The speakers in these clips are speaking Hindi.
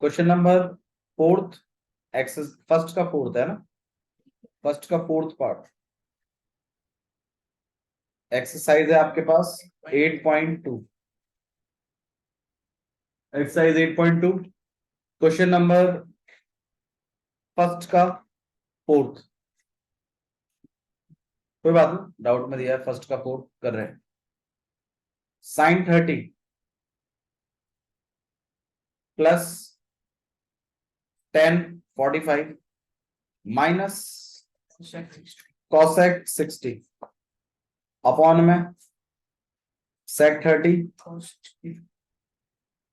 Question number fourth, access first का फोर्थ है ना, फर्स्ट का फोर्थ पार्ट एक्सरसाइज है आपके पास 8.2। एक्सरसाइज 8.2 क्वेश्चन नंबर फर्स्ट का फोर्थ। कोई बात नहीं, डाउट में दिया है, फर्स्ट का फोर्थ कर रहे हैं। Sine 30 plus 10 45 minus cosec 60 upon में सेक 30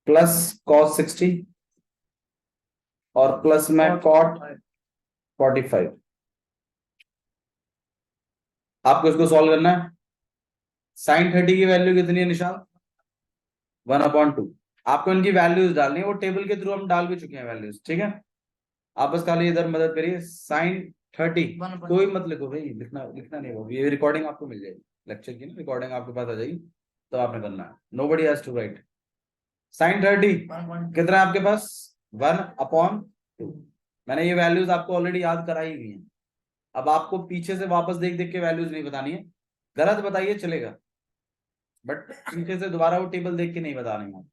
प्लस कॉस 60 और प्लस में कॉट 45। आपको इसको सॉल्व करना है। साइन 30 की वैल्यू कितनी है निशान? 1/2। आपको इनकी वैल्यूज डालनी है, वो टेबल के थ्रू हम डाल भी चुके हैं वैल्यूज, ठीक है। आप बस खाली इधर मदद करिए। साइन 30 कोई मत लिखो भाई, लिखना लिखना नहीं होगा, ये रिकॉर्डिंग आपको मिल जाएगी लेक्चर की ना, रिकॉर्डिंग आपके पास आ जाएगी, तो आपने करना है। Nobody has to write. Sine 30 कितना है आपके पास? 1/2। मैंने ये वैल्यूज आपको ऑलरेडी याद कराई हुई है। अब आपको पीछे से वापस देख देख के वैल्यूज नहीं बतानी है, गलत बताइए चलेगा, बट पीछे से दोबारा वो टेबल देख के नहीं बताने हैं।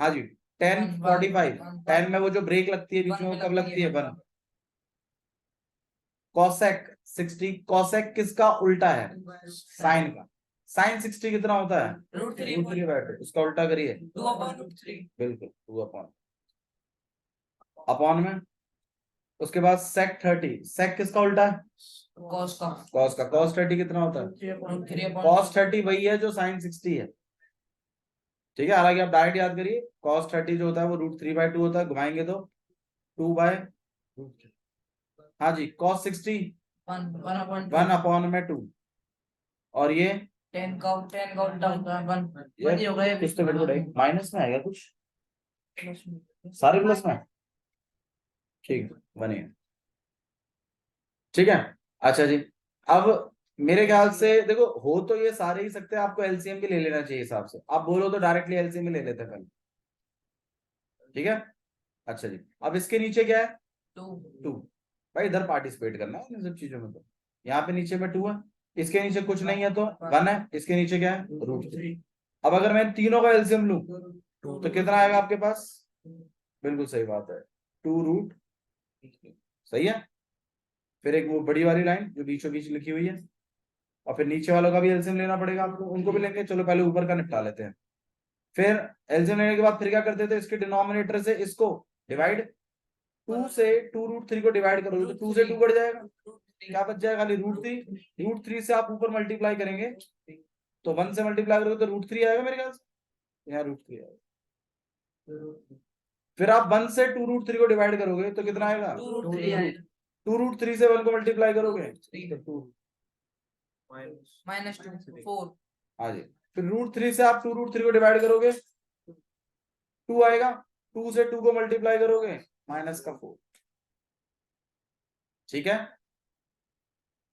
हाँ जी, 10 45। 10 में वो जो ब्रेक लगती है बीच में, वो कब लगती है? 1। कॉसेक 60, कॉसेक किसका उल्टा है? साइन का। साइन 60 कितना होता है? √3/2। इसका उल्टा करिए, 2/√3। बिल्कुल 2 अपॉन में। उसके बाद सेक 30, सेक किसका उल्टा है? कॉस का। कॉस का। कॉस 30 कितना होता है? कॉस 30 वही है जो साइन 60 है, ठीक है। हालांकि आप डायरेक्ट याद करिए, cos 30 जो होता है वो √3/2 होता है, घुमाएंगे तो 2/√3। हाँ जी, cos 60 1/2 और ये 10 का उल्टा होता है 1 हो गया। कुछ तो गड़बड़ है, माइनस में आएगा कुछ, सारे प्लस में, ठीक बने, ठीक है। अच्छा जी, अब मेरे ख्याल से देखो, हो तो ये सारे ही सकते हैं, आपको एलसीएम भी ले लेना चाहिए हिसाब से। आप बोलो तो डायरेक्टली एलसीएम भी ले लेते हैं पहले, ठीक है। अच्छा जी, अब इसके नीचे क्या है? 2। भाई इधर पार्टिसिपेट करना है इन सब चीजों में, तो यहाँ पे नीचे में 2 है, इसके नीचे कुछ नहीं है तो 1 है, इसके नीचे क्या है? √3। अब अगर मैं तीनों का एलसीएम लूं तो कितना आएगा आपके पास? बिल्कुल सही बात है, 2√3। सही है। फिर एक वो बड़ी वाली लाइन जो बीचों बीच लिखी हुई है, और फिर नीचे वालों का भी एलसीएम लेना पड़ेगा आपको, उनको भी लेंगे। चलो पहले ऊपर का निपटा लेते हैं। फिर एलसीएम लेने के बाद फिर क्या करते थे? इसके डिनोमिनेटर से इसको डिवाइड, 2 से 2√3 को डिवाइड करोगे तो 2 से 2 कट जाएगा, क्या बच जाएगा? खाली √3। √3 से आप ऊपर मल्टीप्लाई करेंगे तो 1 से मल्टीप्लाई करोगे तो √3 आएगा मेरे ख्याल से, यहाँ √3 आएगा। फिर आप 1 से 2√3 को डिवाइड करोगे तो कितना आएगा? 2√3 से 1 को मल्टीप्लाई करोगे तो 2 -2 4। हाँ जी, फिर √3 से आप 2√3 को डिवाइड करोगे 2 आएगा, 2 से 2 को मल्टीप्लाई करोगे -4। ठीक है,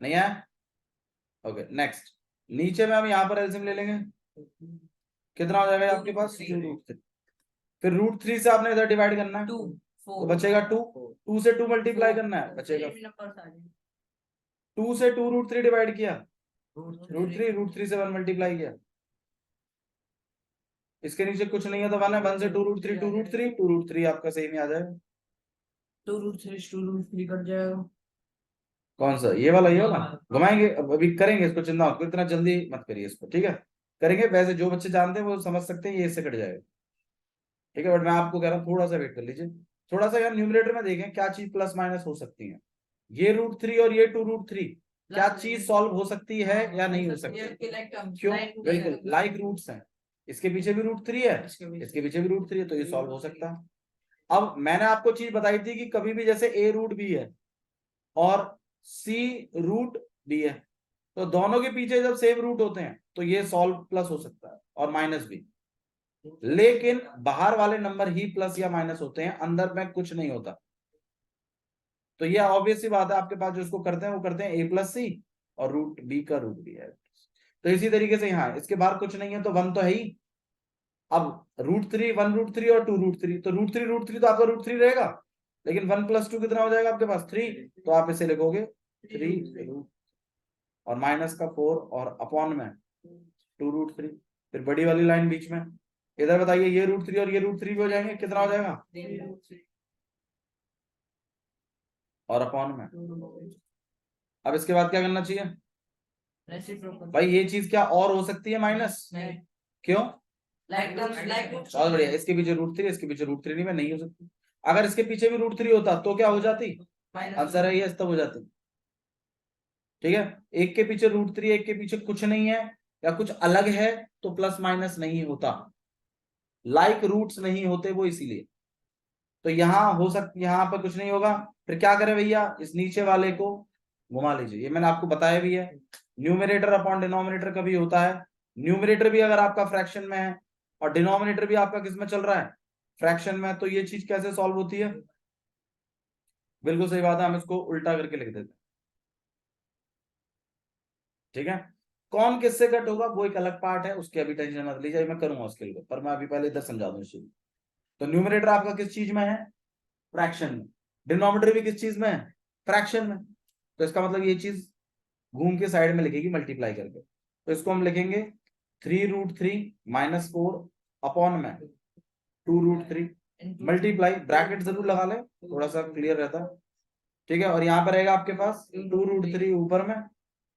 नहीं है? Okay next. नीचे में हम यहाँ पर एलसीएम ले लेंगे, कितना हो जाएगा आपके पास? 2√3। फिर √3 से आपने इधर डिवाइड करना है, 2 तो बचेगा 2। 2 से 2 मल्टीप्लाई करना है, बचेगा 2 से 2 √3 डिवाइड किया, √3 से 1 मल्टीप्लाई किया, इसके नीचे कुछ नहीं है तो 1 है। 1 से 2√3 2√3 आपका सही में आ जाएगा। 2√3 कट जाएगा। कौन सा? ये वाला? ये वाला घुमाएंगे, अब अभी करेंगे इसको, चिंता मत करो, इतना जल्दी मत करिए इसको, ठीक है। करेंगे, वैसे जो बच्चे जानते हैं वो समझ सकते हैं, ये इससे कट जाएगा, ठीक है। बट मैं आपको कह रहा हूँ थोड़ा सा वेट कर लीजिए, थोड़ा सा यार न्यूमरेटर में देखें क्या चीज प्लस माइनस हो सकती है। ये √3 और ये 2√3, क्या चीज सॉल्व हो सकती है या नहीं हो सकती? क्यों? बिल्कुल लाइक रूट्स हैं, इसके पीछे भी √3 है, इसके पीछे भी √3 है, तो ये सॉल्व हो सकता है। अब मैंने आपको चीज बताई थी कि कभी भी जैसे a√b है और c√b है, तो दोनों के पीछे जब सेम रूट होते हैं तो ये सॉल्व प्लस हो सकता है और माइनस भी, लेकिन बाहर वाले नंबर ही प्लस या माइनस होते हैं, अंदर में कुछ नहीं होता। तो ये ऑब्वियस सी बात है, आपके पास जो इसको करते हैं वो करते हैं a+c और √b का √b है। तो इसी तरीके से यहाँ इसके बाहर कुछ नहीं है तो 1 तो है ही। अब √3 1√3 और 2√3, तो √3 तो आपका √3 रहेगा, लेकिन 1 + 2 कितना हो जाएगा आपके पास 3, तो आप इसे लिखोगे 3 और माइनस का 4 और अपॉन में 2√3, फिर बड़ी वाली लाइन बीच में, इधर बताइए ये √3 और ये √3 भी हो जाएंगे, कितना हो जाएगा और अपॉन में। अब इसके बाद क्या करना चाहिए भाई, ये चीज क्या और हो सकती है माइनस, क्यों? बहुत बढ़िया, इसके पीछे √3, इसके पीछे √3 नहीं, मैं नहीं हो सकती। अगर इसके पीछे भी √3 होता तो क्या हो जाती, आंसर है ये, तब हो जाती। ठीक है, एक के पीछे √3, एक के पीछे कुछ नहीं है या कुछ अलग है तो प्लस माइनस नहीं होता, लाइक रूट्स नहीं होते वो, इसीलिए। तो यहाँ हो सकता, यहाँ पर कुछ नहीं होगा, फिर क्या करें भैया, इस नीचे वाले को घुमा लीजिए, ये मैंने आपको बताया भी है, न्यूमरेटर अपॉन डिनोमिनेटर कभी होता है, न्यूमरेटर भी अगर आपका फ्रैक्शन में है और डिनोमिनेटर भी आपका किस में चल रहा है, फ्रैक्शन में, तो ये चीज कैसे सॉल्व होती है, बिल्कुल सही बात है, हम इसको उल्टा करके लिख देते हैं। ठीक है, कौन किससे कट होगा वो एक अलग पार्ट है, उसकी अभी टेंशन मत लीजिए, मैं करूंगा उसके लिए, पर मैं अभी पहले इधर समझा दूं इस चीज। तो न्यूमरेटर आपका किस चीज में है, फ्रैक्शन में, डिनोमिनेटर भी किस चीज में है, फ्रैक्शन में, तो इसका मतलब ये चीज घूम के साइड में लिखेगी मल्टीप्लाई करके, तो इसको हम लिखेंगे 3√3 - 4 अपॉन में 2√3 मल्टीप्लाई, ब्रैकेट जरूर लगा ले, थोड़ा सा क्लियर रहता। ठीक है, और यहाँ पर रहेगा आपके पास 2√3 ऊपर में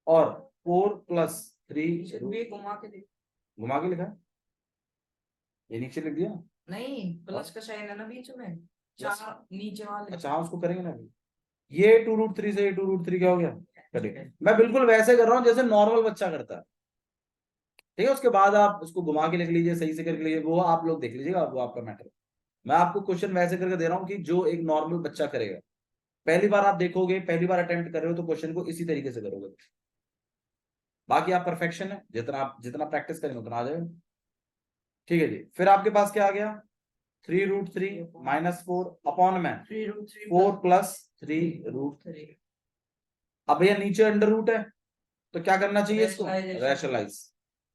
और 4 + 3 घुमा के लिखा है, ये नीचे लिख दिया, नहीं, प्लस का साइन है ना बीच में, चार नीचे वाले। अच्छा हाँ, उसको करेंगे ना अभी। ये 2√3 से ये 2√3 क्या हो गया, करेक्ट। मैं बिल्कुल वैसे कर रहा हूँ जैसे नॉर्मल बच्चा करता है। ठीक है, उसके बाद आप उसको घुमा के लिख लीजिए, सही से करके लीजिए, वो आप लोग देख लीजिएगा, वो आपका मैटर। मैं आपको क्वेश्चन वैसे करके दे रहा हूँ कि जो एक नॉर्मल बच्चा करेगा, पहली बार आप देखोगे, पहली बार अटेम्प्ट कर रहे हो तो क्वेश्चन को इसी तरीके से करोगे, बाकी आप परफेक्शन है, जितना प्रैक्टिस करेंगे उतना आ जाएगा। ठीक है जी, फिर आपके पास क्या आ गया, 3√3 - 4 अपॉन में 4 + 3√3। अब भैया नीचे अंडर रूट है, तो क्या करना चाहिए इसको, रैशनलाइज।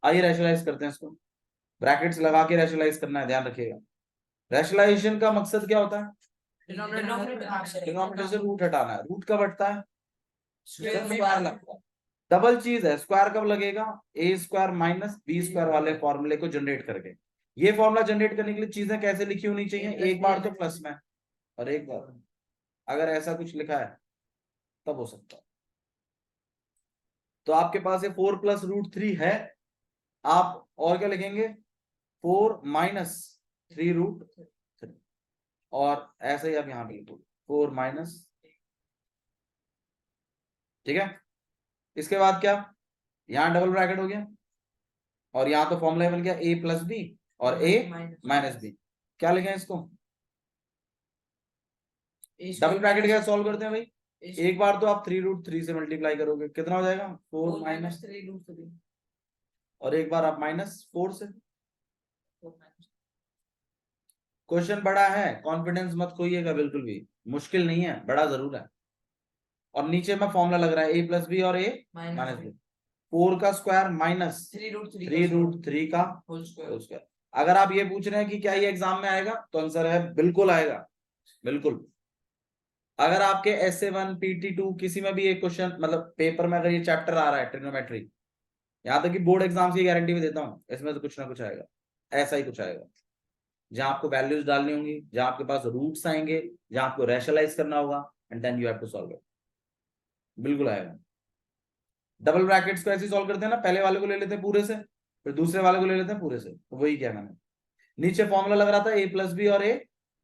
आइए रैशनलाइज करते हैं इसको, ब्रैकेट्स लगा के रैशनलाइज करना है, ध्यान रखिएगा। रैशनलाइजेशन का मकसद क्या होता है, डिनोमिनेटर से रूट हटाना है, रूट कब हटता है, स्क्वायर लगता है, डबल चीज है, स्क्वायर कब लगेगा, a² - b² वाले फॉर्मूले को जनरेट करके। ये फॉर्मूला जनरेट करने के लिए चीजें कैसे लिखी होनी चाहिए, एक बार तो प्लस में और एक बार अगर ऐसा कुछ लिखा है तब हो सकता है। तो आपके पास ये 4 + √3 है, आप और क्या लिखेंगे, 4 - 3√3, और ऐसे ही आप यहां पे लिखो 4 - ठीक है, इसके बाद क्या, यहां डबल ब्रैकेट हो गया और यहां तो फॉर्मूला बन गया a + b और a - b, क्या लिखें इसको, डबल ब्रैकेट क्या सॉल्व करते हैं भाई, एक बार तो आप 3√3 से मल्टीप्लाई करोगे, कितना हो जाएगा 4 - 3√3, और एक बार आप -4 से। क्वेश्चन बड़ा है, कॉन्फिडेंस मत खोइएगा बिल्कुल भी, मुश्किल नहीं है, बड़ा जरूर है। और नीचे में फॉर्मूला लग रहा है a + b और a - b, 4 का स्क्वायर माइनस 3√3 का होल स्क्वायर। अगर आप ये पूछ रहे हैं कि क्या ये एग्जाम में आएगा, तो आंसर है बिल्कुल आएगा, बिल्कुल। अगर आपके SA1 PT2 किसी में भी एक क्वेश्चन, मतलब पेपर में अगर ये चैप्टर आ रहा है ट्रिग्नोमेट्री, यहाँ तक कि बोर्ड एग्जाम की गारंटी भी देता हूँ, इसमें तो कुछ ना कुछ आएगा, ऐसा ही कुछ आएगा, जहां आपको वैल्यूज डालनी होंगी, जहां आपके पास रूट्स आएंगे, जहां आपको रैशनलाइज करना होगा, and then you have to solve it, बिल्कुल आएगा। डबल ब्रैकेट्स को ऐसे सॉल्व करते हैं ना, पहले वाले को ले लेते हैं पूरे से, फिर दूसरे वाले को ले लेते हैं पूरे से, तो वही क्या मैंने नीचे फॉर्मूला लग रहा था a + b और a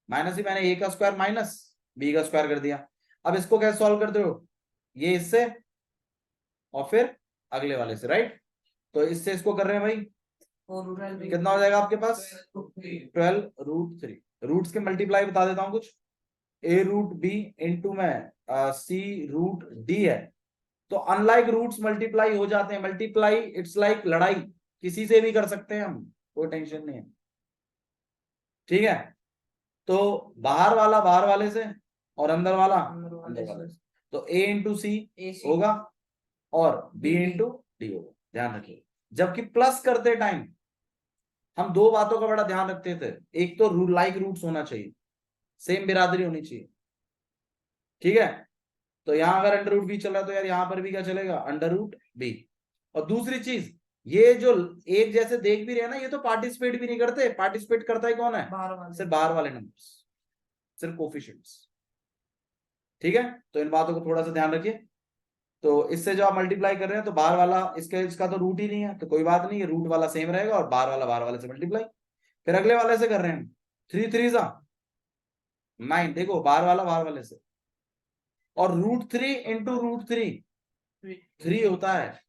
माइनस ही, मैंने a का स्क्वायर माइनस b का स्क्वायर कर दिया। अब इसको कैसे सॉल्व करते हो, ये इससे और फिर अगले वाले से, राइट, तो इससे इसको कर रहे हैं भाई, कितना हो जाएगा आपके पास 12√3, रूट्स के मल्टीप्लाई बता देता हूं कुछ, a√b इंटू में c√d है, तो अनलाइक रूट्स मल्टीप्लाई हो जाते हैं, मल्टीप्लाई इट्स लाइक लड़ाई, किसी से भी कर सकते हैं हम, कोई टेंशन नहीं है। ठीक है, तो बाहर वाला बाहर वाले से और अंदर वाला अंदर वाले से, तो a × c होगा और b × d होगा, ध्यान रखिए। जबकि प्लस करते टाइम हम दो बातों का बड़ा ध्यान रखते थे, एक तो लाइक रूट्स होना चाहिए, सेम बिरादरी होनी चाहिए, ठीक है। तो यहाँ अगर अंडर रूट बी चल रहा है तो यार यहाँ पर भी क्या चलेगा, अंडर रूट बी। और दूसरी चीज, ये जो एक जैसे देख भी रहे हैं ना, ये तो पार्टिसिपेट भी नहीं करते, पार्टिसिपेट करता ही कौन है, बाहर वाले सिर्फ बाहर वाले नंबर्स, सिर्फ कोफिशिएंट्स, ठीक है। तो इन बातों को थोड़ा सा ध्यान रखिए। तो इससे जो आप मल्टीप्लाई कर रहे हैं तो बाहर वाला इसका तो रूट ही नहीं है, तो कोई बात नहीं है, रूट वाला सेम रहेगा और बाहर वाले से मल्टीप्लाई। फिर अगले वाले से कर रहे हैं, 3 3 9, देखो बाहर वाले से, और √3 × √3 होता है,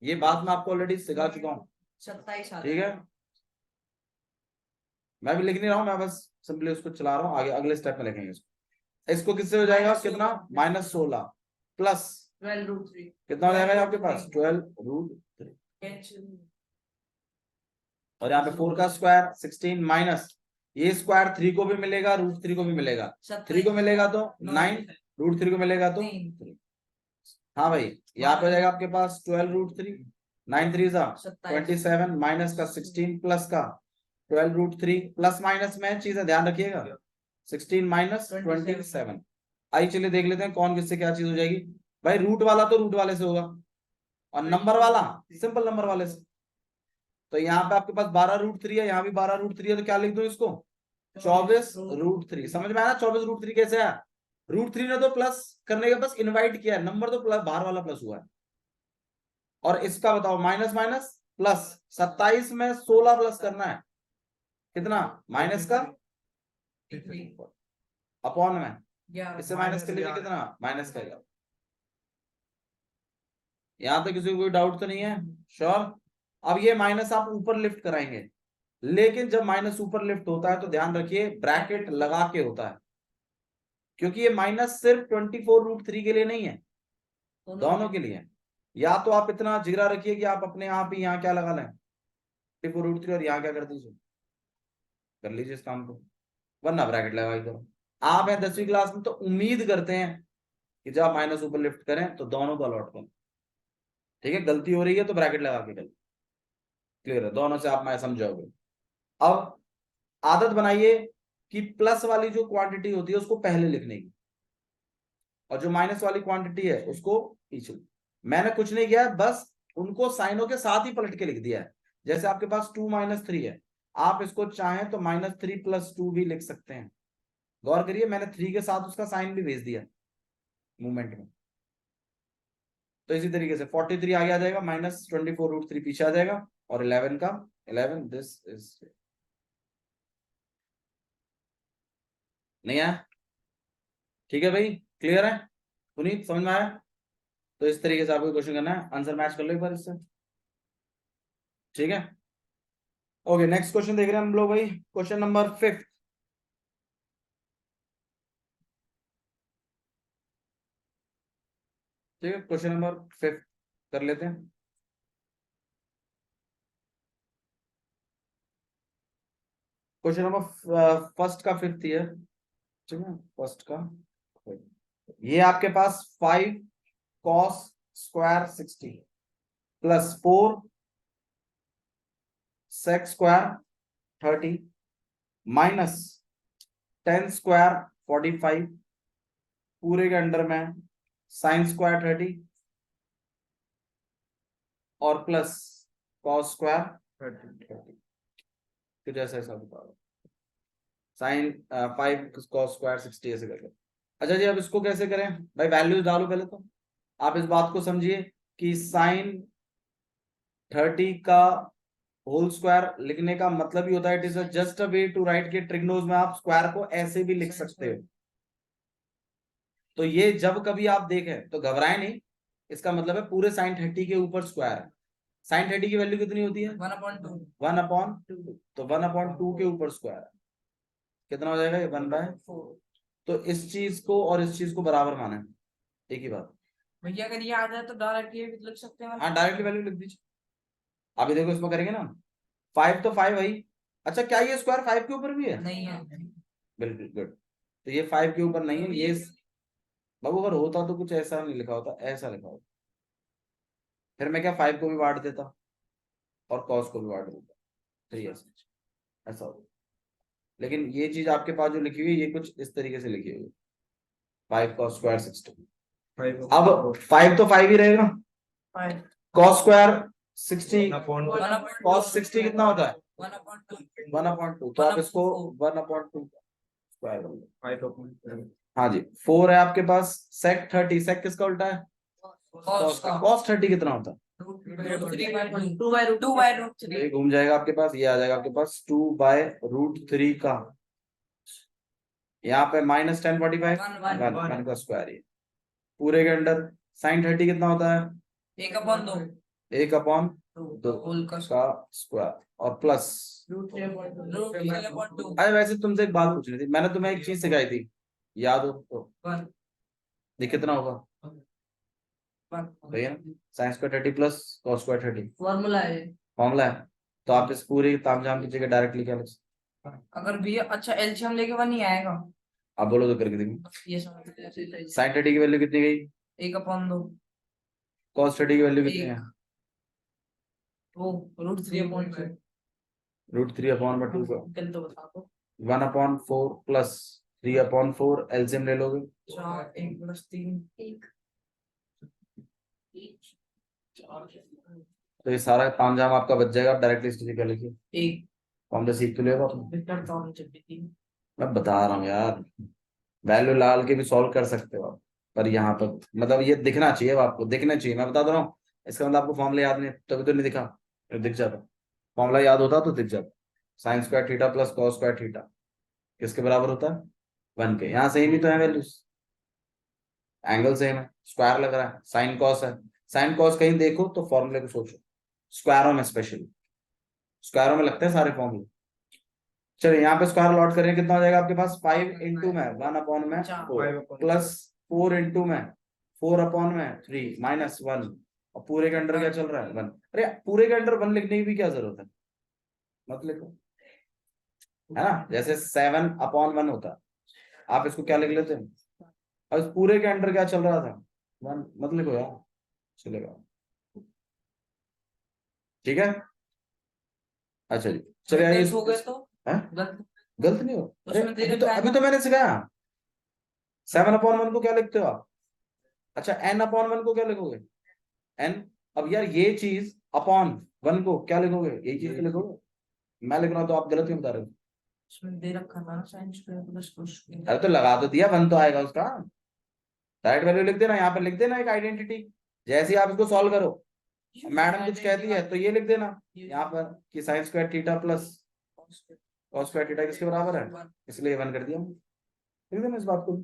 ये बात मैं आपको ऑलरेडी सिखा चुका हूं, 27 ठीक है। मैं भी लिख नहीं रहा हूं, मैं बस सिंपली उसको चला रहा हूं, आगे अगले स्टेप में लिखेंगे इसको किससे हो जाएगा, कितना, -16 प्लस 12√3 कितना हो जाएगा आपके पास, 12√3, और यहाँ पे 4 का स्क्वायर 16 माइनस ये स्क्वायर 3 को भी मिलेगा, √3 को भी मिलेगा, 3 को मिलेगा तो 9, √3 को मिलेगा तो 3। हाँ भाई, यहाँ पे हो जाएगा आपके पास 12√3, 9 3 27 माइनस का 16 प्लस का 12√3, प्लस माइनस में चीजें ध्यान रखिएगा, 16 माइनस 27। आइए चलिए देख लेते हैं कौन किससे क्या चीज हो जाएगी। भाई रूट वाला तो रूट वाले से होगा, और नंबर वाला सिंपल नंबर वाले से। तो यहाँ पे आपके पास 12√3 है, यहाँ भी 12√3 है, तो क्या लिख दो इसको, 24√3। समझ में आया ना 24√3 कैसे है, √3 ने तो प्लस करने के बस इनवाइट किया है, नंबर तो प्लस बाहर वाला प्लस हुआ है। और इसका बताओ माइनस माइनस प्लस, 27 में 16 प्लस करना है, कितना, माइनस का अपॉन में, इससे माइनस कर लीजिए, कितना, माइनस का 11। यहां तक किसी को कोई डाउट तो नहीं है, श्योर। अब ये माइनस आप ऊपर लिफ्ट कराएंगे, लेकिन जब माइनस ऊपर लिफ्ट होता है तो ध्यान रखिए ब्रैकेट लगा के होता है, क्योंकि ये माइनस सिर्फ 24√3 के लिए नहीं है, दोनों के लिए। या तो आप इतना जिगरा रखिए कि आप अपने आप ही यहाँ क्या लगा लें, 24√3, और यहाँ क्या कर दीजिए, कर लीजिए इस काम को, वरना ब्रैकेट लगाई करो। आप हैं 10वीं क्लास में तो उम्मीद करते हैं कि जब आप माइनस ऊपर लिफ्ट करें तो दोनों को अलॉट करें, ठीक है। गलती हो रही है तो ब्रैकेट लगा के करें, क्लियर है, दोनों से आप मैं समझाओगे। अब आदत बनाइए कि प्लस वाली जो क्वांटिटी होती है उसको पहले लिखने की, और जो माइनस वाली क्वांटिटी है उसको पीछे। मैंने कुछ नहीं किया, बस उनको साइनों के साथ ही पलट के लिख दिया है। जैसे आपके पास 2 - 3 है, आप इसको चाहें तो -3 + 2 भी लिख सकते हैं। गौर करिए, मैंने 3 के साथ उसका साइन भी भेज दिया मूवमेंट में। तो इसी तरीके से 43 आगे आ जाएगा, -24√3 पीछे आ जाएगा, और 11 का 11, दिस इज, नहीं आया, ठीक है भाई, क्लियर है, पुनीत समझ में आया। तो इस तरीके से आपको क्वेश्चन करना है, आंसर मैच कर लो एक बार इससे, ठीक है। ओके, नेक्स्ट क्वेश्चन देख रहे हैं हम लोग भाई, क्वेश्चन नंबर 5। ठीक है, क्वेश्चन नंबर 5 कर लेते हैं। क्वेश्चन नंबर फर्स्ट का 5th ईयर, ठीक है, फर्स्ट का। ये आपके पास 5 cos square 60 plus 4 sec square 30 minus 10 square 45 पूरे के अंडर में sin स्क्वायर 30 और प्लस cos स्क्वायर 30, कुछ ऐसा ऐसा बता रहा, साइन 5 cos स्क्वायर 60 ऐसे करके। अच्छा जी, अब इसको कैसे करें भाई, वैल्यूज डालो पहले तो। आप इस बात को समझिए कि साइन 30 का होल स्क्वायर लिखने का मतलब ही होता है, it is just a way to write के ट्रिग्नोज में आप स्क्वायर को ऐसे भी लिख सकते हो। तो ये जब कभी आप देखें तो घबराएं नहीं, इसका मतलब है पूरे साइन 30 के ऊपर स्क्वायर है। साइन 30 की वैल्यू कितनी होती है, 1/2 1/2, तो 1/2 के ऊपर स्क्वायर है, कितना हो जाएगा ये 1/4। तो इस चीज को और इस चीज को बराबर माना है, एक ही बात। भैया अगर ये आ जाए तो डायरेक्ट ये भी लिख सकते हैं। हाँ, डायरेक्टली वैल्यू लिख दीजिए। अभी देखो इसमें करेंगे ना, 5 तो 5 भाई। अच्छा, क्या ये स्क्वायर 5 के ऊपर भी है, नहीं है, बिल्कुल गुड। तो ये 5 के ऊपर नहीं है, ये बाबू अगर होता तो कुछ ऐसा नहीं लिखा होता, ऐसा लिखा होता, फिर मैं क्या 5 को भी बांट देता और cos को भी बांट देता, 3 ऐसे। ऐसा होगा। लेकिन ये चीज आपके पास जो लिखी हुई है ये कुछ इस तरीके से लिखी हुई है, 5 cos स्क्वायर 60। अब 5 तो 5 ही रहेगा, five cos square 60, one cos 60 कितना होता है? वन अपॉन टू 1/2, तो आप इसको 1/2 स्क्वायर कर लो। 5/4। हाँ जी, 4 है आपके पास, sec 30, sec किसका उल्टा है? cos का cos 30 कितना होता है? टू बाय रूट ये घूम जाएगा आपके पास, ये आ जाएगा आपके पास 2/√3 का, यहाँ पे -1045 1 का स्क्वायर, ये पूरे के अंडर sin 30 कितना होता है? 1/2 होल का का स्क्वायर और प्लस। रूट 3/2 अरे वैसे तुमसे एक बात पूछनी थी, मैंने तुम्हें एक चीज सिखाई थी, याद हो तो? ये कितना होगा? भैया sin square 30 plus cos square 30 formula है। फॉर्मूला है, तो आप इस पूरे तामझाम की जगह डायरेक्टली क्या लिख सकते? अगर भी अच्छा एलसीएम लेके वन ही आएगा। आप बोलो तो करके देखो। ये समझ लो, ऐसे ही sin 30 की वैल्यू कितनी गई? 1/2 cos 30 की वैल्यू कितनी है? वो √3/2 √3/2 का कल तो बता दो 1/4 प्लस 3/4 एलसीएम ले लोगे 4 1 + 3 1 तो ये सारा तामझाम आपका बच जाएगा, आप डायरेक्टली इसकी जगह लिखिए। 1 फॉर्मूला सीख तो लेगा आपने, विक्टर टॉम जब भी 3 मैं बता रहा हूँ यार, वैल्यू डाल के भी सॉल्व कर सकते हो आप, पर यहाँ पर मतलब ये दिखना चाहिए, आपको दिखना चाहिए, मैं बता दे रहा हूँ। इसका मतलब आपको फॉर्मूला याद नहीं, तभी तो नहीं दिखा, फिर दिख जाता। फॉर्मूला याद होता तो दिख जाता। Sine square theta plus cos square theta किसके बराबर होता है? 1 के। यहाँ सेम ही तो है वैल्यूज, एंगल सेम है, स्क्वायर लग रहा है, साइन कॉस है। साइन कॉस कहीं देखो तो फॉर्मूले को सोचो, स्क्वायरों में स्पेशली, स्क्वायरों में लगते हैं सारे फॉर्मूले। चलिए यहाँ पे स्क्वायर लॉट करें, कितना हो जाएगा आपके पास? 5 इंटू में 1/4 प्लस 4 इंटू में 4/3 -1, और पूरे के अंडर क्या चल रहा है? 1। अरे पूरे के अंडर 1 लिखने की भी क्या जरूरत है, मत लिखो, है ना? जैसे 7/1 होता है, आप इसको क्या लिख लेते हैं? अब इस पूरे के अंडर क्या चल रहा था? 1 मत लिखो यार, चलेगा। ठीक है, अच्छा जी, चलिए आइए हो गए तो हैं? गलत गलत नहीं हो, अरे उसमें दे अभी तो रखा है अभी ना। तो मैंने सिखाया। 7/1 को क्या लिखते हो आप? अच्छा n/1 को क्या लिखोगे? n। अब यार ये चीज अपॉन 1 को क्या लिखोगे? यही चीज तो लिखोगे, मैं लिख रहा हूँ तो आप गलत क्यों बता रहे हो? उसमें दे रखा था ना sin square plus cos square. अरे तो लगा तो दिया, 1 तो आएगा उसका, डायरेक्ट वैल्यू लिख देना, यहाँ पर लिख देना एक आइडेंटिटी। जैसे ही आप इसको सॉल्व करो, मैडम कुछ कहती है तो ये लिख देना यहाँ पर कि sine square theta plus cos square theta किसके बराबर है, इसलिए 1 कर दिया, लिख देना इस बात को।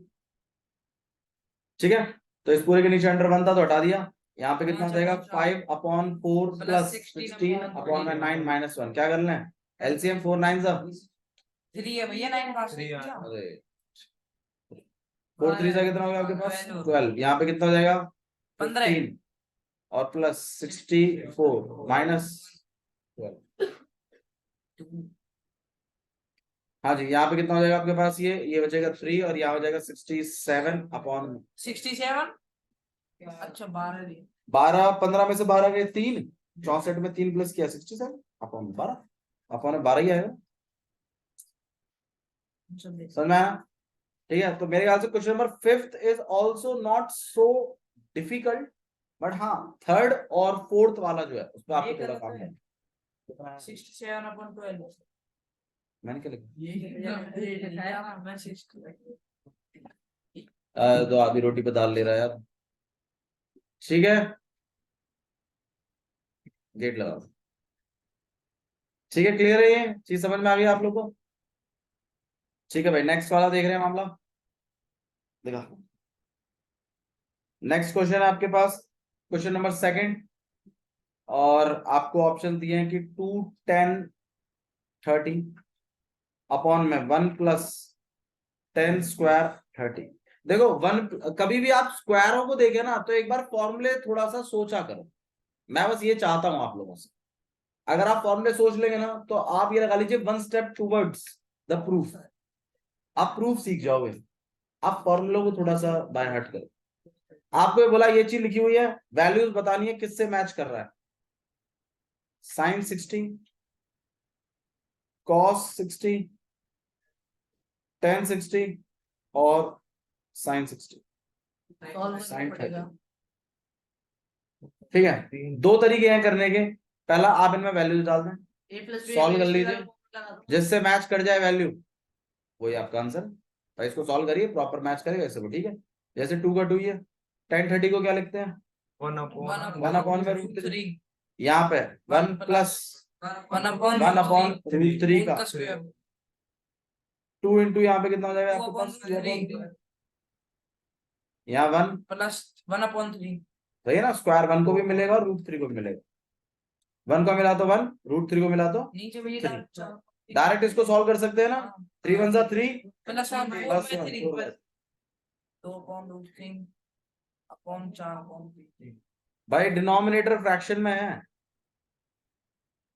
ठीक है, तो इस पूरे के नीचे अंडर 1 था तो हटा दिया, यहाँ पे कितना हो जाएगा? 5/4 प्लस 16/9 -1। क्या करना है? एलसीएम 4 9 सब 3 है भैया 9 का अरे 4 3 कितना हो गया आपके पास? 12। यहाँ पे कितना हो जाएगा? 15 और प्लस 64 -12। हाँ जी, यहाँ पे कितना हो जाएगा आपके पास? ये बचेगा 3 और यहाँ हो जाएगा 67/। 67 अच्छा 12 12 15 में से 12 गए 3, 64 में 3 प्लस किया 67/12, अपॉन 12 ही आएगा। समझ में आया? ठीक है, तो मेरे ख्याल से question number 5 is also not so difficult, but हाँ 3rd और 4th वाला जो है उस पर आपको थोड़ा काम है। 67/12 मैंने क्या लिखा? ये दिखाया ना मैं 60 तो आधी रोटी पे दाल ले रहा है यार। ठीक है, गेट लगाओ। ठीक है, क्लियर है, ये चीज समझ में आ गई आप लोग को? ठीक है भाई, नेक्स्ट वाला देख रहे हैं मामला, देखा। नेक्स्ट क्वेश्चन है आपके पास, क्वेश्चन नंबर 2, और आपको ऑप्शन दिए हैं कि 2 10 30 अपॉन में 1 प्लस 10 स्क्वायर 30। देखो 1, कभी भी आप स्क्वायरों को देखे ना तो एक बार फॉर्मूले थोड़ा सा सोचा करो, मैं बस ये चाहता हूं आप लोगों से। अगर आप फॉर्मूले सोच लेंगे ना तो आप ये लगा लीजिए 1 स्टेप टूवर्ड्स द प्रूफ, आप प्रूफ सीख जाओगे। आप फॉर्मूलों को थोड़ा सा बाय हार्ट करो। आपको ये बोला ये चीज लिखी हुई है, वैल्यूज बतानी है किससे मैच कर रहा है। साइन 60 cos 60, tan 60 और sin 60, सॉल्व करना sin पड़ेगा। 30। ठीक है, दो तरीके हैं करने के। पहला, आप इनमें वैल्यूज डाल दें, ए प्लस बी सॉल्व कर लीजिए, जिससे मैच कर जाए वैल्यू, वही आपका आंसर। तो इसको सॉल्व करिए, प्रॉपर मैच करेगा ऐसे वो। ठीक है, जैसे 2 का 2 ही है। tan 30 को क्या लिखते हैं? 1 अपॉन में रूट 3। यहाँ पे 1 प्लस 1 अपॉन रूट 3 का 2 इंटू यहाँ पे कितना हो जाएगा आपके पास? 2 अपॉन 3। यहाँ 1 प्लस 1 अपॉन 3। सही है ना, स्क्वायर 1 को भी मिलेगा और रूट 3 को भी मिलेगा। 1 को मिला तो 1, रूट 3 को मिला तो नीचे भी 3। डायरेक्ट इसको सॉल्व कर सकते हैं ना। 3 1 3 plus 1 plus 1 2 upon root 3 upon 4 upon 3। भाई डिनोमिनेटर फ्रैक्शन में है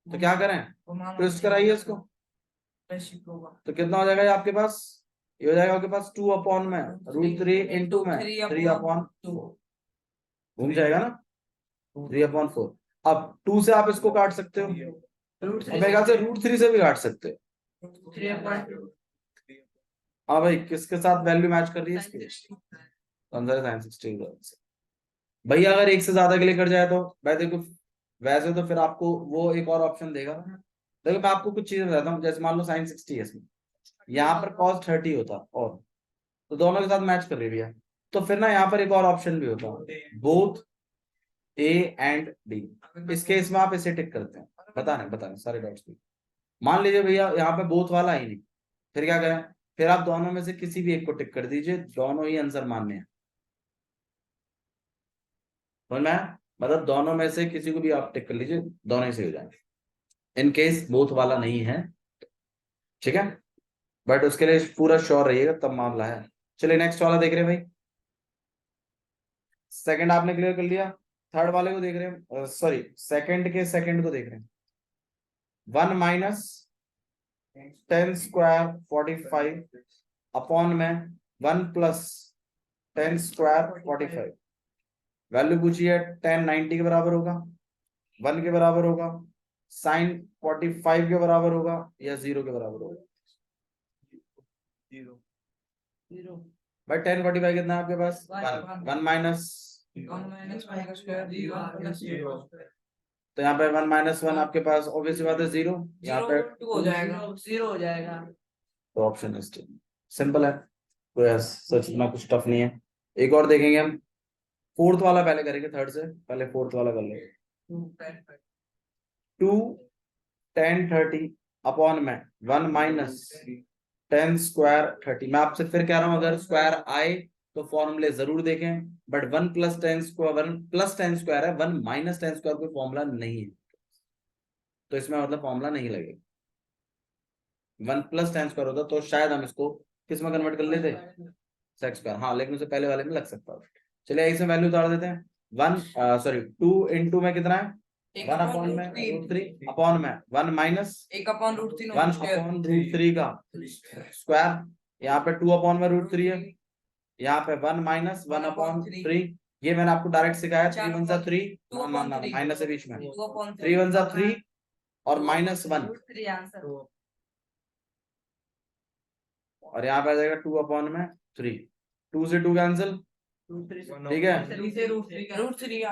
तो क्या करें, ट्विस्ट कराइए इसको। तो कितना हो जाएगा ये आपके पास? ये हो जाएगा आपके पास 2 अपॉन में रूट 3 इंटू में 3 अपॉन 2, घूम जाएगा ना, 3 अपॉन 4। अब 2 से आप इसको काट सकते हो, और मेरे ख्याल से रूट 3 से भी काट सकते हो। 3 अपॉन 2। हाँ भाई, किसके साथ वैल्यू मैच कर रही है इसकी? अंदर sin 60। भैया अगर एक से ज्यादा के लिए कर जाए तो भाई देखो, वैसे तो फिर आपको वो एक और ऑप्शन देगा। देखो मैं आपको कुछ चीजें बताता हूँ, जैसे मान लो sin 60 है इसमें, यहाँ पर cos 30 होता, और तो दोनों के साथ मैच कर रही है भैया, तो फिर ना यहाँ पर एक और ऑप्शन भी होता, बोथ A एंड B। इस केस में आप इसे टिक करते हैं, बताना सारे डॉट्स भी। मान लीजिए भैया यहाँ पे बोथ वाला ही नहीं, फिर क्या करें? फिर आप दोनों में से किसी भी एक को टिक कर दीजिए, दोनों ही आंसर मान्य है। समझ में आया? मतलब दोनों में से किसी को भी आप टिक कर लीजिए, दोनों ही सही हो जाएंगे इन केस बोथ वाला नहीं है। ठीक है, बट उसके लिए पूरा श्योर रहिएगा तब मामला है। चलिए नेक्स्ट वाला देख रहे हैं भाई। सेकंड आपने क्लियर कर लिया, थर्ड वाले को देख रहे हैं, सॉरी सेकंड के सेकंड को देख रहे हैं। 1 माइनस 10 स्क्वायर 45 अपॉन में 1 प्लस 10 स्क्वायर 45। वैल्यू पूछी है, 10 90 के बराबर होगा, 1 के बराबर होगा, साइन 45 के बराबर होगा, या 0 के बराबर होगा? भाई 10 45 कितना है आपके पास? 1 माइनस, तो यहाँ पे 1 माइनस 1 आपके पास ऑब्वियस बात है 0, यहाँ पे 2 हो जाएगा, 0 हो जाएगा। तो ऑप्शन इज सिंपल है, कोई सच इतना कुछ टफ नहीं है। एक और देखेंगे हम, फोर्थ वाला पहले करेंगे, थर्ड से पहले फोर्थ वाला कर लेंगे। 2 10 30 अपॉन में 1 माइनस 10 स्क्वायर 30। मैं आपसे फिर कह रहा हूं, अगर स्क्वायर आए तो फॉर्मूले जरूर देखें, but 1 plus 10 square 1 plus 10 square है, 1 माइनस 10 स्क्वायर कोई फॉर्मूला नहीं है, तो इसमें मतलब फॉर्मूला नहीं लगेगा। 1 प्लस 10 स्क्वायर होता तो शायद हम इसको किस में कन्वर्ट कर लेते, सेक्स स्क्वायर। हाँ, लेकिन उसे पहले वाले में लग सकता है। चलिए इसमें वैल्यू उतार देते हैं। 1 सॉरी 2 इंटू में कितना है? 1 अपॉन में रूट 3 अपॉन में 1 minus 1 upon root 3 1 upon root 3 का स्क्वायर। यहाँ पे 2 अपॉन में रूट 3 है, यहाँ पे 1 माइनस 1 अपॉन 3। ये मैंने आपको डायरेक्ट सिखाया, 3 1 3 माइनस है बीच में, 3 1 3 और माइनस 1, और यहाँ पे आ जाएगा 2 अपॉन में 3। 2 से 2 कैंसिल, ठीक है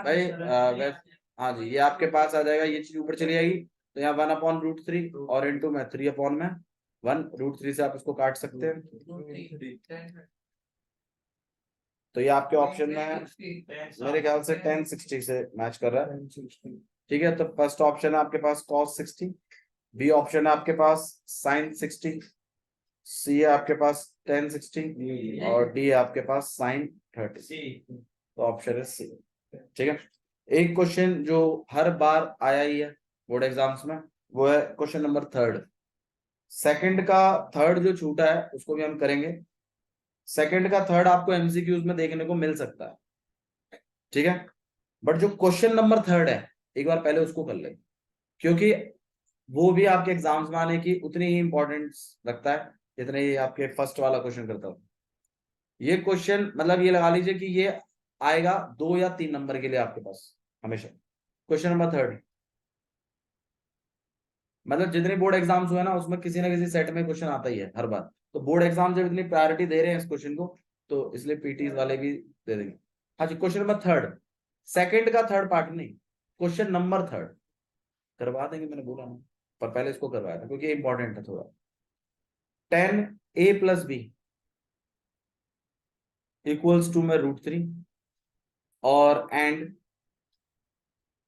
भाई। हाँ जी, ये आपके पास आ जाएगा, ये चीज ऊपर चली जाएगी, तो यहाँ 1 अपॉन रूट 3 और इंटू में 3 अपॉन में 1 रूट 3 से आप इसको काट सकते हैं। तो ये आपके ऑप्शन में है, मेरे ख्याल से 10 60 से मैच कर रहा है। ठीक है, तो फर्स्ट ऑप्शन है आपके पास cos 60, बी ऑप्शन है आपके पास sin 60, सी है आपके पास tan 60 और डी है आपके पास sin 30। तो ऑप्शन है सी। ठीक है, एक क्वेश्चन जो हर बार आया ही है बोर्ड एग्जाम्स में, वो है क्वेश्चन नंबर 3। सेकंड का थर्ड जो छूटा है उसको भी हम करेंगे। सेकंड का थर्ड आपको एमसीक्यूज में देखने को मिल सकता है, ठीक है, बट जो क्वेश्चन नंबर 3 है एक बार पहले उसको कर ले, क्योंकि वो भी आपके एग्जाम्स में आने की उतनी ही इंपॉर्टेंस रखता है जितने ही आपके फर्स्ट वाला क्वेश्चन करता हूं। ये क्वेश्चन मतलब ये लगा लीजिए कि ये आएगा 2 या 3 नंबर के लिए आपके पास हमेशा। क्वेश्चन नंबर 3, मतलब जितने बोर्ड एग्जाम्स हुए ना उसमें किसी ना किसी सेट में क्वेश्चन आता ही है हर बार। तो बोर्ड एग्जाम जब इतनी प्रायोरिटी दे रहे हैं इस क्वेश्चन को, तो इसलिए पीटीज वाले भी दे देंगे। हाँ जी, क्वेश्चन नंबर थर्ड, सेकंड का थर्ड पार्ट नहीं, क्वेश्चन नंबर थर्ड करवा देंगे, मैंने बोला ना, पर पहले इसको करवाया था क्योंकि इंपॉर्टेंट है थोड़ा। 10a+b इक्वल्स टू में √3 और एंड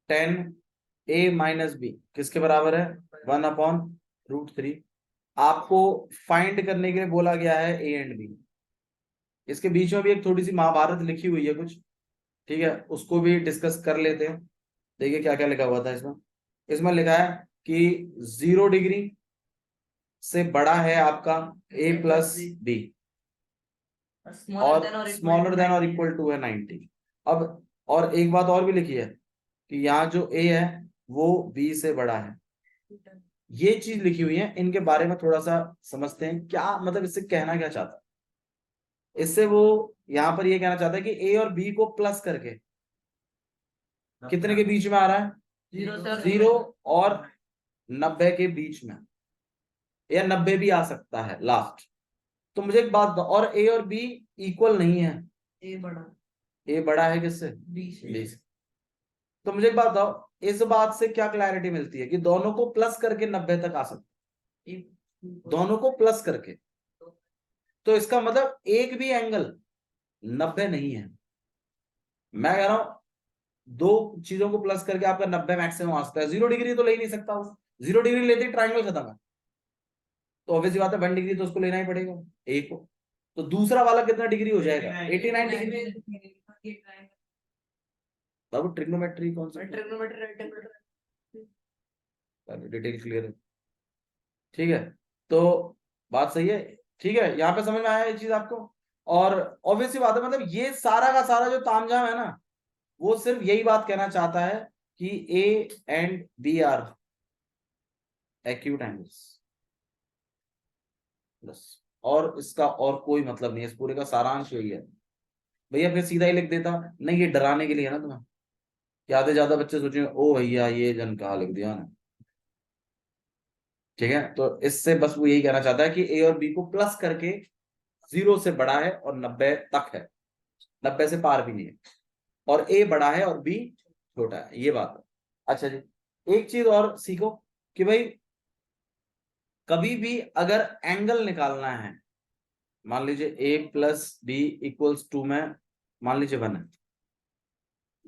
10a - b किसके बराबर है? 1/√3। आपको फाइंड करने के लिए बोला गया है ए एंड बी। इसके बीच में भी एक थोड़ी सी महाभारत लिखी हुई है कुछ, ठीक है, उसको भी डिस्कस कर लेते हैं। देखिए क्या क्या लिखा हुआ था इसमें। इसमें लिखा है कि 0 डिग्री से बड़ा है आपका a+b और स्मॉलर देन और इक्वल टू है 90। अब और एक बात और भी लिखी है कि यहाँ जो a है वो b से बड़ा है। ये चीज लिखी हुई है, इनके बारे में थोड़ा सा समझते हैं, क्या मतलब इससे कहना क्या चाहता है। इससे वो यहाँ पर ये कहना चाहता है कि a और b को प्लस करके कितने के बीच में आ रहा है? 0 और 90 के बीच में, या 90 भी आ सकता है लास्ट। तो मुझे एक बात बताओ, और a और b इक्वल नहीं है। ए बड़ा है किससे? 20। तो मुझे एक बात बताओ, इस बात से क्या क्लैरिटी मिलती है कि दोनों को प्लस करके 90 तक आ सकते, दोनों को प्लस करके। तो इसका मतलब एक भी एंगल 90 नहीं है। मैं कह रहा हूं दो चीजों को प्लस करके आपका 90 मैक्सिमम आ सकता है। 0 डिग्री तो ले ही नहीं सकता वो, 0 डिग्री लेते ही ट्राइंगल खत्म है। तो ऑब्वियसली बात है 1 डिग्री तो उसको लेना ही पड़ेगा ए को। तो दूसरा वाला कितना डिग्री हो जाएगा? 89 डिग्री। बाबू ट्रिग्नोमेट्री कौन सा डिटेल क्लियर है, ठीक है। तो बात सही है, ठीक है, यहाँ पे समझ में आया ये चीज आपको। और ऑब्वियसली बात है, मतलब ये सारा का सारा जो तामझाम है ना, वो सिर्फ यही बात कहना चाहता है कि A and B are acute angles, बस। और इसका और कोई मतलब नहीं है, इस पूरे का सारांश यही है। भैया फिर सीधा ही लिख देता, नहीं ये डराने के लिए है ना तुम्हें, कि आधे ज्यादा बच्चे सोचेंगे ओ भैया ये जन कहा लिख दिया ना, ठीक है। तो इससे बस वो यही कहना चाहता है कि ए और बी को प्लस करके 0 से बड़ा है और 90 तक है, 90 से पार भी नहीं है, और ए बड़ा है और बी छोटा है, ये बात है। अच्छा जी, एक चीज और सीखो कि भाई कभी भी अगर एंगल निकालना है, मान लीजिए a+b इक्वल्स 2 में मान लीजिए 1 है,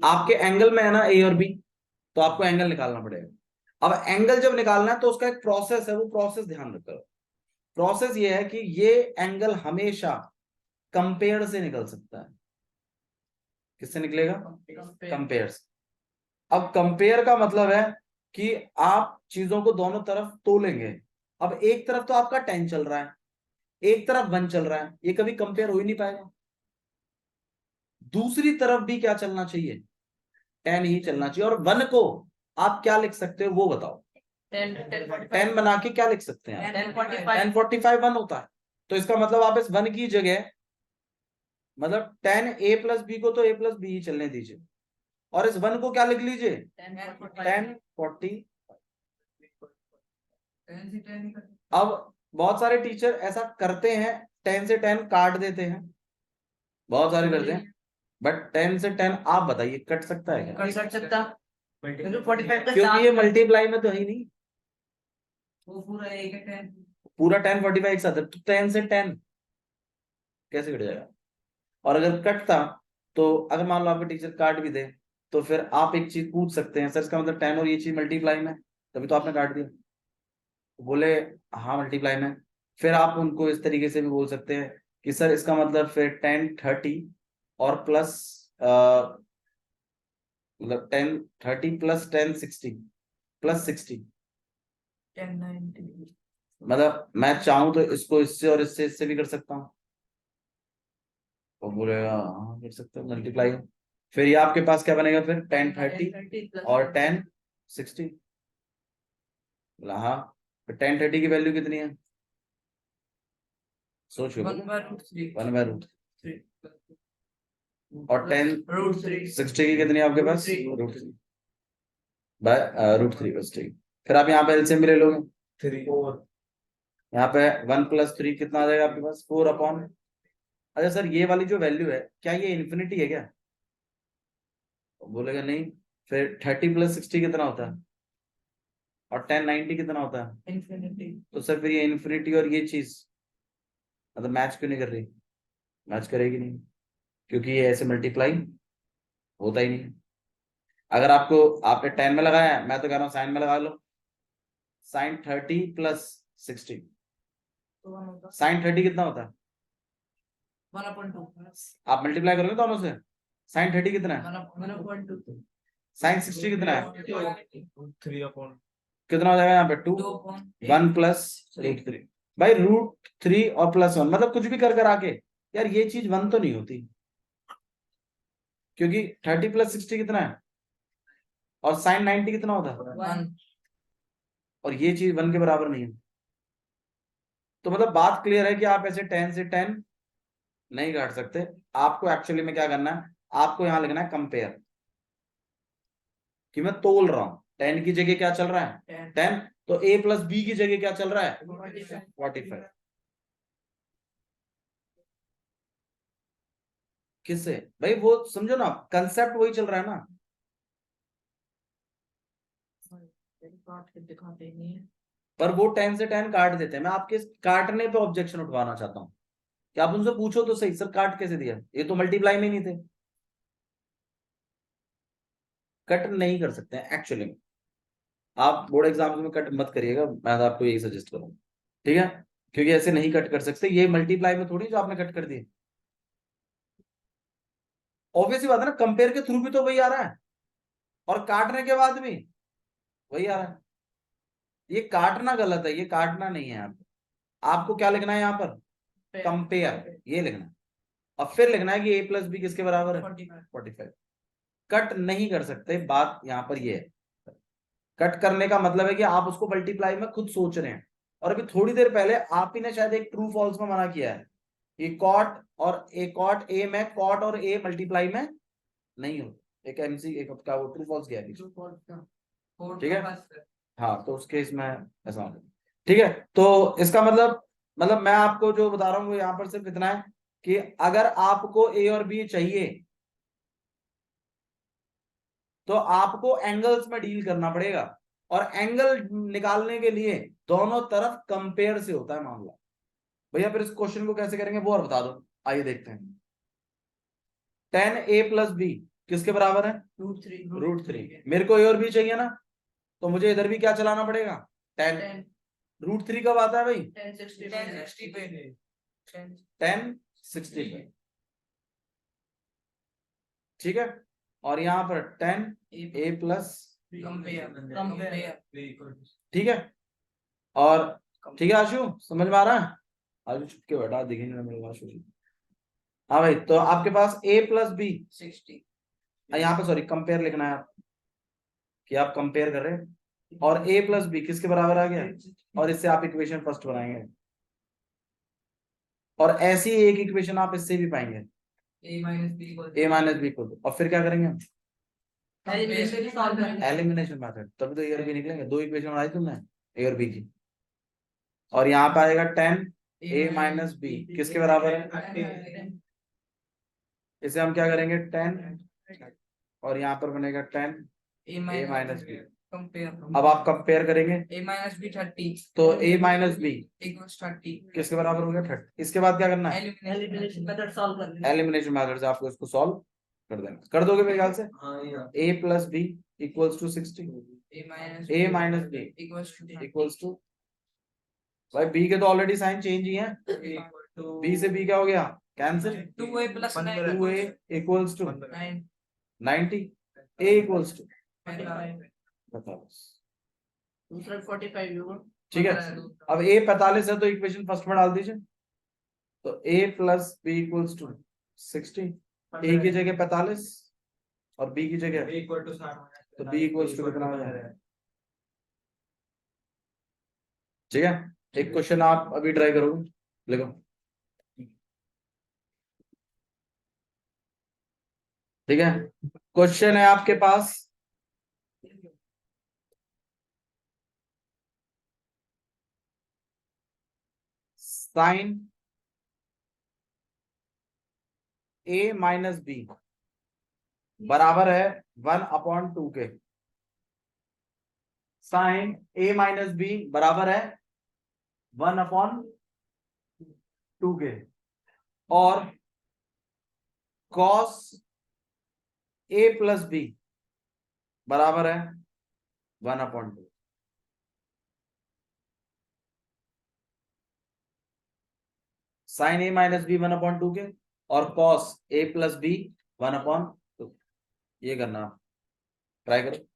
आपके एंगल में है ना ए और बी, तो आपको एंगल निकालना पड़ेगा। अब एंगल जब निकालना है तो उसका एक प्रोसेस है, वो प्रोसेस ध्यान रखो। प्रोसेस ये है कि ये एंगल हमेशा कंपेयर से निकल सकता है। किससे निकलेगा? कंपेयर से। अब कंपेयर का मतलब है कि आप चीजों को दोनों तरफ तोलेंगे। अब एक तरफ तो आपका 10 चल रहा है, एक तरफ 1 चल रहा है, ये कभी कंपेयर हो ही नहीं पाएगा। दूसरी तरफ भी क्या चलना चाहिए? 10 ही चलना चाहिए। और 1 को आप क्या लिख सकते हो वो बताओ? 10 बना के क्या लिख सकते हैं? 1045 1 होता है। तो इसका मतलब आप इस 1 की जगह, मतलब 10a+b को तो a+b ही चलने दीजिए, और इस 1 को क्या लिख लीजिए? 1040। अब बहुत सारे टीचर ऐसा करते हैं, 10 से 10 काट देते हैं, बहुत सारे करते हैं, बट 10 से 10 आप बताइए कट सकता है क्या? कट सकता, 45 का क्योंकि ये मल्टीप्लाई में तो है ही नहीं, वो पूरा एक है 10। पूरा 1045 एक साथ है, तो 10 से 10 कैसे कट जाएगा? और अगर कटता, तो अगर मान लो आपका टीचर काट भी दे, तो फिर आप एक चीज पूछ सकते हैं, सर इसका मतलब 10 और ये चीज मल्टीप्लाई में, तभी तो आपने काट दिया। बोले हाँ मल्टीप्लाई में, फिर आप उनको इस तरीके से भी बोल सकते हैं कि सर इसका मतलब फिर 1030 और प्लस मतलब 1030 प्लस 1060 प्लस 60, 1090। मतलब मैं चाहूं तो इसको इससे और इससे भी कर सकता हूँ। तो बोलेगा हाँ कर सकते हो मल्टीप्लाई। फिर ये आपके पास क्या बनेगा फिर? 1030 और 1060। हाँ, फिर 1030 की वैल्यू कितनी है? सोचो। 1/√3। और 1060 की कितनी है आपके पास? √3 बाय √3 बस, ठीक। फिर आप यहाँ पे एलसीएम भी ले लोगे, 3 यहाँ पे 1 + 3 कितना आ जाएगा आपके पास 4/। अच्छा सर ये वाली जो वैल्यू है क्या ये इन्फिनिटी है क्या? तो बोलेगा नहीं। फिर 30 + 60 कितना होता है, और 10 90 कितना होता है? इंफिनिटी। तो सर फिर ये इन्फिनिटी और ये चीज मतलब मैच क्यों नहीं कर रही? मैच करेगी नहीं, क्योंकि ये ऐसे मल्टीप्लाई होता ही नहीं। अगर आपको आपने 10 में लगाया है, मैं तो कह रहा हूँ साइन में लगा लो। साइन 30 + 60, तो 1 होगा साइन 30 कितना होता है? 1/2 आप मल्टीप्लाई करोगे दोनों से, साइन 30 कितना है? 1/2 साइन 60 कितना है? 3/। कितना हो जाएगा यहाँ पे 2 2/8 1 + √3। भाई √3 और +1 मतलब कुछ भी कर आके यार ये चीज 1 तो नहीं होती, क्योंकि 30 + 60 कितना है, और साइन 90 कितना होता है, 1 और ये चीज 1 के बराबर नहीं है। तो मतलब बात क्लियर है कि आप ऐसे 10 से 10 नहीं काट सकते। आपको एक्चुअली में क्या करना है, आपको यहां लिखना है कंपेयर, कि मैं तोल रहा हूं 10 की जगह क्या चल रहा है 10, तो a + b की जगह क्या चल रहा है 45। किससे भाई, वो समझो ना, कंसेप्ट वही चल रहा है ना। काट के दिखाते नहीं है। पर वो 10 से 10 काट देते हैं। मैं आपके काटने पे ऑब्जेक्शन उठवाना चाहता हूँ कि आप उनसे पूछो तो सही, सर काट कैसे दिया, ये तो मल्टीप्लाई में नहीं थे। कट नहीं कर सकते हैं एक्चुअली में। आप बोर्ड एग्जाम में कट मत करिएगा, मैं तो आपको यही सजेस्ट करूंगा, ठीक है? क्योंकि ऐसे नहीं कट कर सकते, ये मल्टीप्लाई में थोड़ी जो आपने कट कर दिए। ऑब्वियस ही बात है ना, कंपेयर के थ्रू भी तो वही आ रहा है, और काटने के बाद भी वही आ रहा है। ये काटना गलत है, ये काटना नहीं है। आपको क्या लिखना है यहाँ पर, कंपेयर, ये लिखना है। अब फिर लिखना है कि a + b किसके बराबर है 45। कट नहीं कर सकते, बात यहाँ पर ये है। कट करने का मतलब है कि आप उसको मल्टीप्लाई में खुद सोच रहे हैं, और अभी थोड़ी देर पहले आप ही ने शायद एक ट्रू फॉल्स में मना किया है, ये कॉट और ए कॉट ए में कॉट और ए मल्टीप्लाई में नहीं हो। एक एमसी एक का वो ट्रू फॉल्स गया ठीक है। हाँ तो उस केस में ऐसा होगा, ठीक है। तो इसका मतलब मैं आपको जो बता रहा हूँ वो यहाँ पर सिर्फ इतना है कि अगर आपको ए और बी चाहिए तो आपको एंगल्स में डील करना पड़ेगा, और एंगल निकालने के लिए दोनों तरफ कंपेयर से होता है मामला। भैया फिर इस क्वेश्चन को कैसे करेंगे वो और बता दो, आइए देखते हैं। 10a + b किसके बराबर है √3। मेरे को ए और बी चाहिए ना, तो मुझे इधर भी क्या चलाना पड़ेगा 10। √3 कब आता है भाई 10 पे 10 60 पे, ठीक है। और यहाँ पर 10a + कंपेयर ठीक है। और ठीक है आशु, समझ में आ रहा है? आशु चुप के बैठा, दिखेंगे ना मेरे को आशु। हाँ भाई, तो आपके पास a + b, 60 यहाँ पे सॉरी कंपेयर लिखना है आप, कि आप कंपेयर कर रहे हैं, और a + b किसके बराबर आ गया, और इससे आप इक्वेशन फर्स्ट बनाएंगे, और ऐसी एक इक्वेशन आप इससे भी पाएंगे a - b को। और फिर क्या करेंगे हम, एलिमिनेशन मेथड, तभी तो ए और बी निकलेंगे। दो इक्वेशन बनाई तुमने ए और बी की, और यहाँ पे आएगा 10a - b किसके बराबर है, इसे हम क्या करेंगे 10, और यहाँ पर बनेगा 10a - b। कंपेयर अब आप कंपेयर करेंगे a - b 30 तो a - b इक्वल्स 30 किसके बराबर हो गया 30। इसके बाद क्या करना है, एलिमिनेशन मेथड सॉल्व करना है। एलिमिनेशन मेथड से आपको इसको सॉल्व कर देना, कर दोगे मेरे ख्याल से। a + b = 60, a - b equals to भाई b के तो ऑलरेडी साइन चेंज ही है, b से b क्या हो गया कैंसिल, 2a + 9 2a = 9 90, a = 45 बताओ बस। दूसरा 45 होगा ठीक है, अब a 45 है तो इक्वेशन फर्स्ट में डाल दीजिए, तो a + b = 60, a की जगह 45 और b की जगह तो b = कितना हो जाएगा, ठीक है। एक क्वेश्चन आप अभी ट्राई करोगे, लिखो, ठीक है। क्वेश्चन है आपके पास साइन ए माइनस बी बराबर है 1/2 के। साइन ए माइनस बी बराबर है 1/2 के। और कॉस ए प्लस बी बराबर है 1/2। साइन ए माइनस बी 1/2 के और कॉस ए प्लस बी 1/2। ये करना, ट्राई करो।